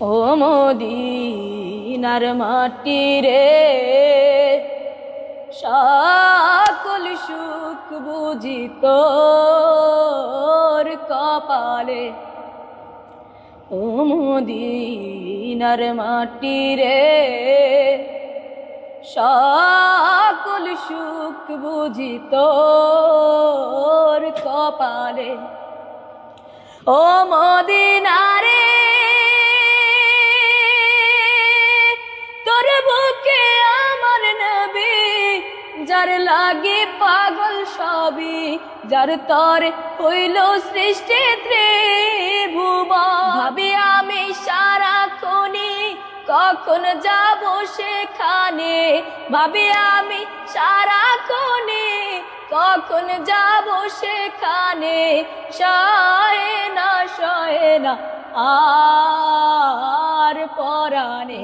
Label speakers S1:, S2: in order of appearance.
S1: ও মদিনার মাটি রে, সকল সুখ বুঝি তোর কপালে। ও মদিনার মাটি রে, সকল সুখ বুঝি তোর কপালে। ও মদিনারে, তোর বুকে আমার নবী, যার লাগে পাগল সবই, যার তর হইল সৃষ্টি ত্রিভুবন। ভাবি আমি সারাক্ষণই কখন যাব সেখানে, ভাবি আমি সারাক্ষণই কখন যাব সেখানে। সহে না আর পরাণে।